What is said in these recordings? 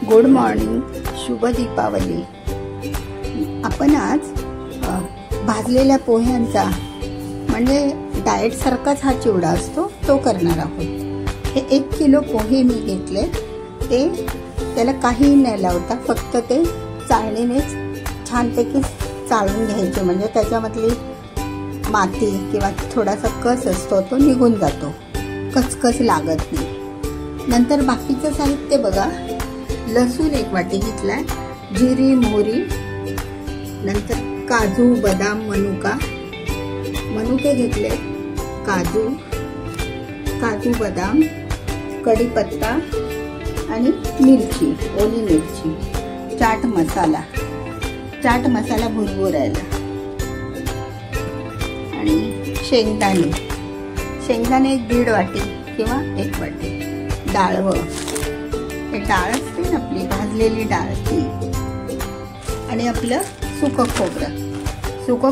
Good morning, शुभ दीपावली। आपण आज भाजलेल्या पोह्यांचा म्हणजे डाएट सारखाच हा चिवडा असतो तो करणार आहोत। हे 1 किलो पोहे मी घेतले, त्याला काही न लावता फक्त ते चाळणीनेच छानपैकी चाळून घ्यायचे, म्हणजे त्याच्यामधली माती किंवा थोडासा कस असतो तो निघून जातो, कचकच लागत नाही। नंतर बाकीचं साहित्य बघा, लसूण 1 वाटी घेतलाय, जिरी मोहरी, नंतर काजू बदाम मनुके घेतले, काजू बदाम, कढीपत्ता आणि मिरची, ओली मिरची, चाट मसाला भुरभुरायला, आणि शेंगदाणे 1.5 वाटी किंवा 1 वाटी, डाळवं, हे डाळ असते ना आपली भाजलेली डाळ ती, आणि आपलं सुकं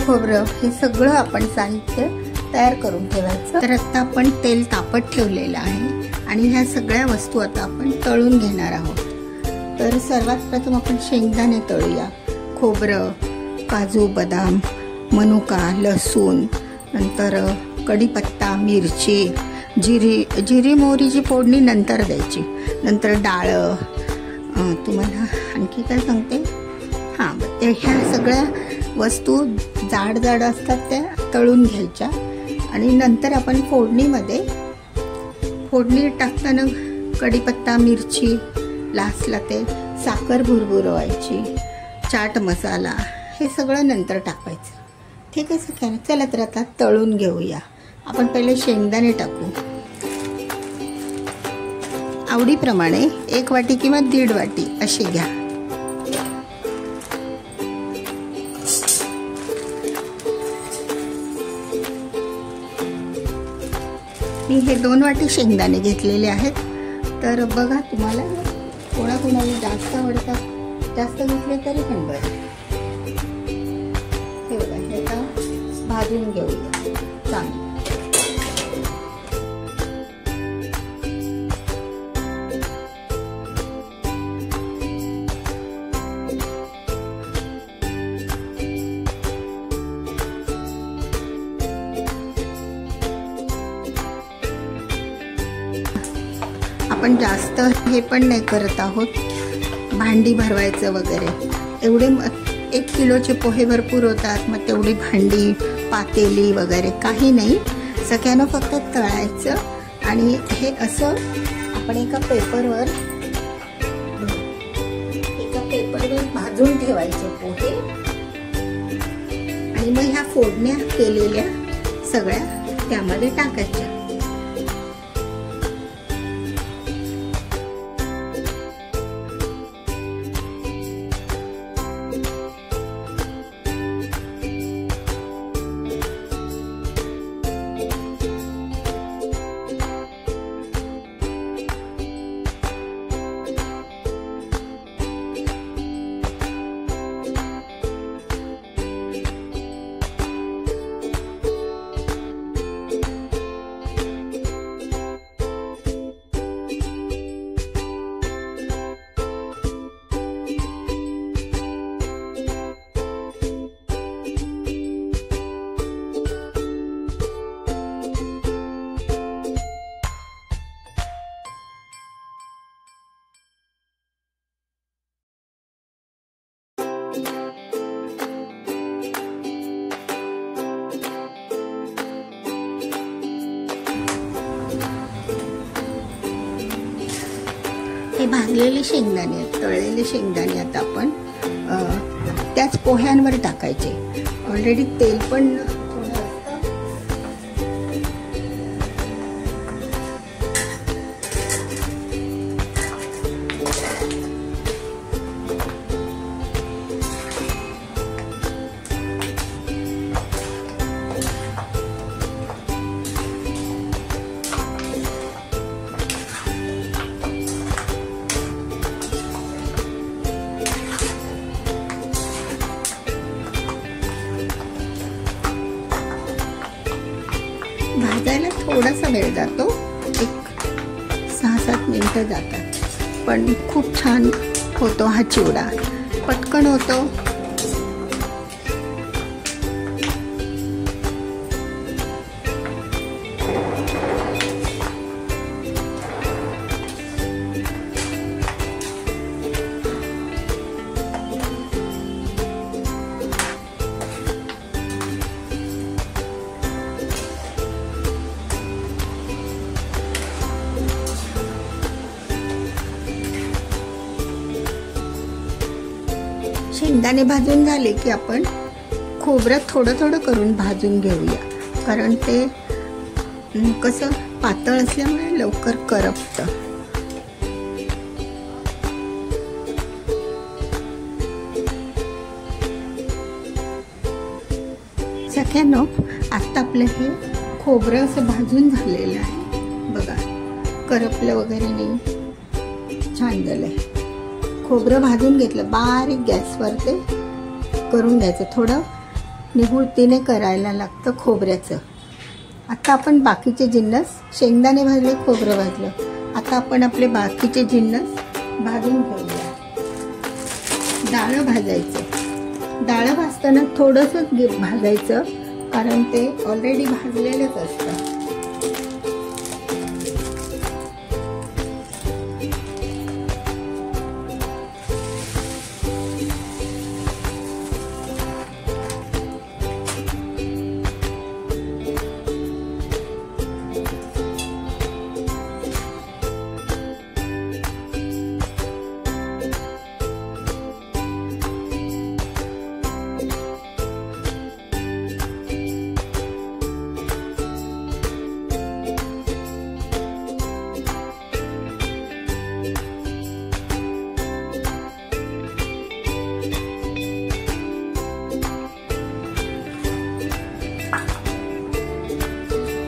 खोबरं हे सगळं आपण साहित्य तयार करून ठेवायचं। तर आता आपण तेल तापत ठेवलेलं आहे आणि ह्या सगळ्या वस्तू आता आपण तळून घेणार आहोत। तर सर्वात प्रथम आपण शेंगदाणे तळूया, खोबरं, काजू बदाम, मनुका, लसूण, नंतर कढीपत्ता, मिरची, जिरी मोहरीची फोडणी नंतर द्यायची, नंतर डाळ, तुम्हाला आणखी काय सांगते, ह्या सगळ्या वस्तू जाड असतात त्या तळून घ्यायच्या, आणि नंतर आपण फोडणी टाकताना कढीपत्ता, मिरची, लास्टला ते साखर भुरभुरवायची, चाट मसाला, हे सगळं नंतर टाकायचं। ठीक आहे सगळ्यांना, चला तर आता तळून घेऊया। आपण पहिले शेंगदाणे टाकू, आवडीप्रमाणे 1 वाटी किंवा 1.5 वाटी असे घ्या। मी हे 2 वाटी शेंगदाणे घेतलेले आहेत। तर बघा, तुम्हाला कोणाकोणाला जास्त आवडतात, जास्त घेतले तरी पण बरं। हे बघा, हे आता भाजून घेऊया चांगलं। आपण जास्त हे पण नाही करत आहोत, भांडी भरवायचं वगैरे, एवढे 1 किलोचे पोहे भरपूर होतात, मग तेवढी भांडी पातेली वगैरे काही नाही, सगळ्यांना फक्त तळायचं। आणि हे असं आपण एका पेपरवर भाजून ठेवायचे पोहे, आणि मग ह्या फोडण्या केलेल्या सगळ्या त्यामध्ये टाकायच्या। हे भाजलेले शेंगदाणे, तळलेले शेंगदाणे आता आपण त्याच पोह्यांवर टाकायचे। ऑलरेडी तेल पण भाजायला थोडासा वेळ जातो, एक 6-7 मिनिटं जातात, पण खूप छान होतो हा चिवडा, पटकन होतो. शेंगदाणे भाजून झाले की आपण खोबरं थोडं थोडं करून भाजून घेऊया, कारण ते कसं पातळ असल्यामुळे लवकर करपतं. सख्यानो, आता आपलं हे खोबरं असं भाजून झालेलं आहे बघा, करपलं वगैरे नाही, छान झालंय. खोबरं भाजून घेतलं, बारीक गॅसवर ते करून घ्यायचं, थोडं निहुळतीने करायला लागतं खोबऱ्याचं. आता आपण बाकीचे जिन्नस, शेंगदाणे भाजले, खोबरं भाजलं, आता आपण आपले बाकीचे जिन्नस भाजून घेऊया. डाळं भाजायचं, डाळं भाजताना थोडंसं भाजायचं, कारण ते ऑलरेडी भाजलेलंच असतं.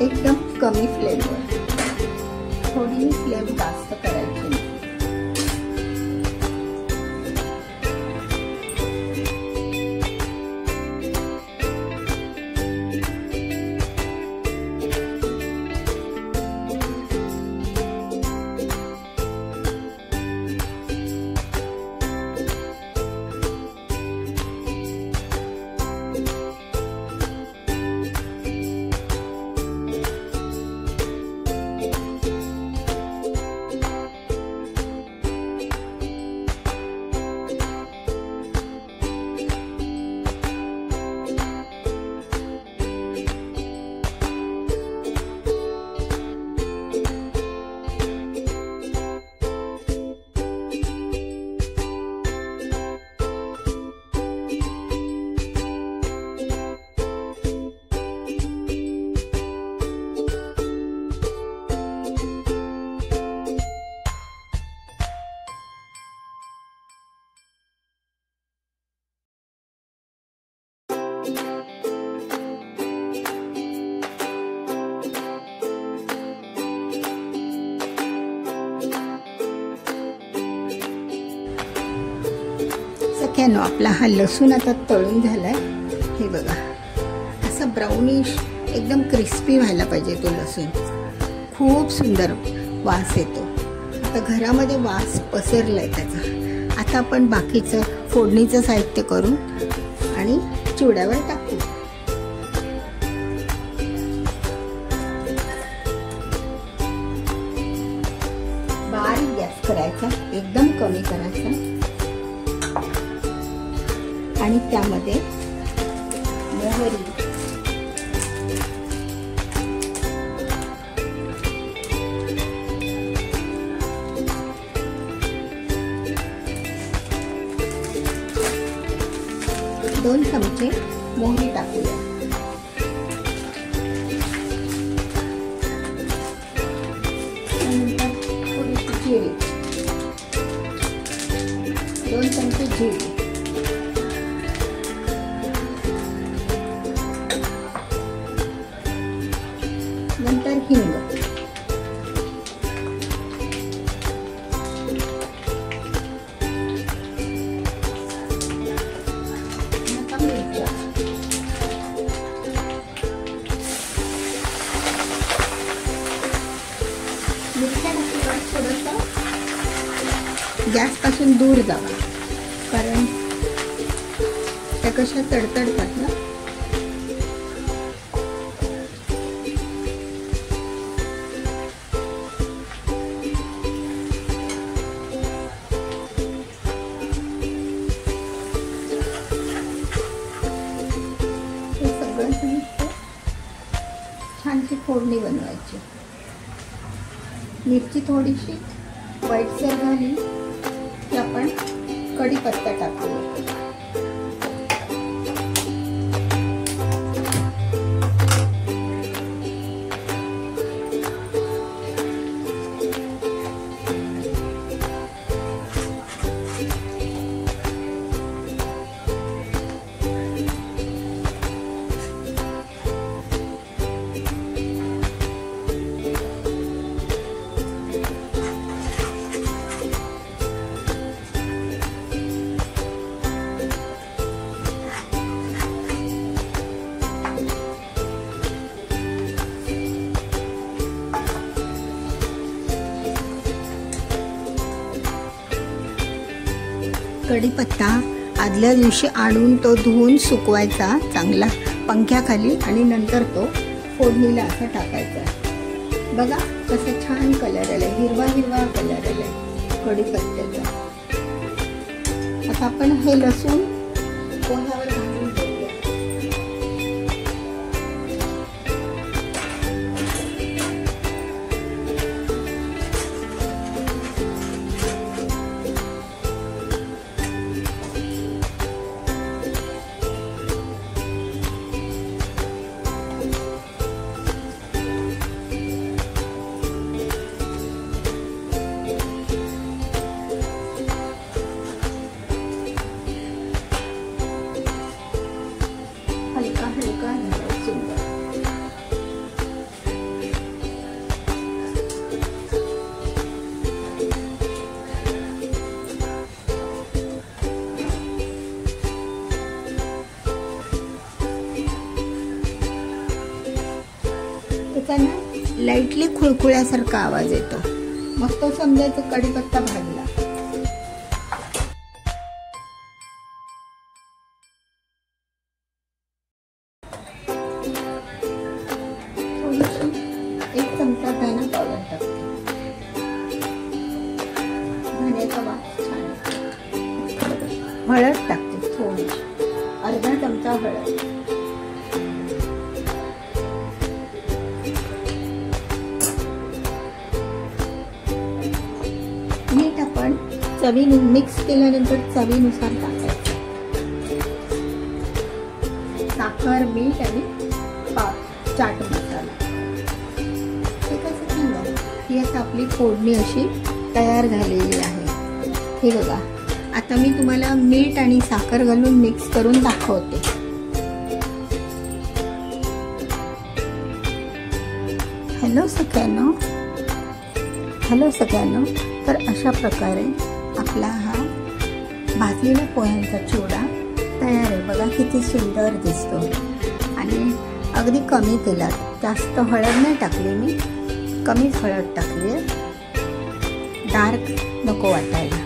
एकदम कमी फ्लेमवर, थोडी फ्लेम जास्त करायची. सख्यानो, आपला हा लसूण आता तळून झालाय, हे बघा, असं ब्राउनिश एकदम क्रिस्पी व्हायला पाहिजे तो लसूण, खूप सुंदर वास येतो. आता घरामध्ये वास पसरलाय त्याचा. आता आपण बाकीचं फोडणीचं साहित्य करू आणि चिवड्यावर टाकू. बारीक गॅस करायचा, एकदम कमी करायचा, आणि त्यामध्ये मोहरी, दोन चमचे मोहरी टाकूया. त्यानंतर थोडीशी जिरे, 2 चमचे जिरे, नंतर हिंग, मिरच्या, गॅसपासून दूर जावा, कारण त्या कशा तडतडतात ना. हे सगळं छानशी फोडणी बनवायची. मिरची थोडीशी व्हाईटसर झाली की आपण कढीपत्ता टाकूया. कढीपत्ता आदल्या दिवशी आणून तो धुवून सुकवायचा चांगला पंख्याखाली आणि नंतर तो फोडणीला असा टाकायचा. बघा कसं छान कलर आलाय, हिरवा हिरवा कलर आलाय कढीपत्त्याचा. आता आपण हे लसूण पोह्यावर घालून घेऊया. हलका हलका सुंदर. त्याचा ना लाईटली खुळखुळ्यासारखा आवाज येतो, मग तो समजायचं कढीपत्ता भाजला. एक चमचा धना पावडर टाकते. धण्याचा वास छान. हळद टाकते थोडीशी, अर्धा चमचा हळद. मीठ आपण मिक्स केल्यानंतर चवीनुसार टाकायचं. साखर, मीठ आणि चाट मसाला. ही आता आपली फोडणी अशी तयार झालेली आहे. हे बघा, आता मी तुम्हाला मीठ आणि साखर घालून मिक्स करून दाखवते. हॅलो सगळ्यांनो, तर अशा प्रकारे आपला हा भाजलेला पोह्यांचा चिवडा तयार आहे. बघा किती सुंदर दिसतो आणि अगदी कमी तेलात. जास्त हळद नाही टाकली मी, कमीच हळद टाकली आहे, डार्क नको वाटायला.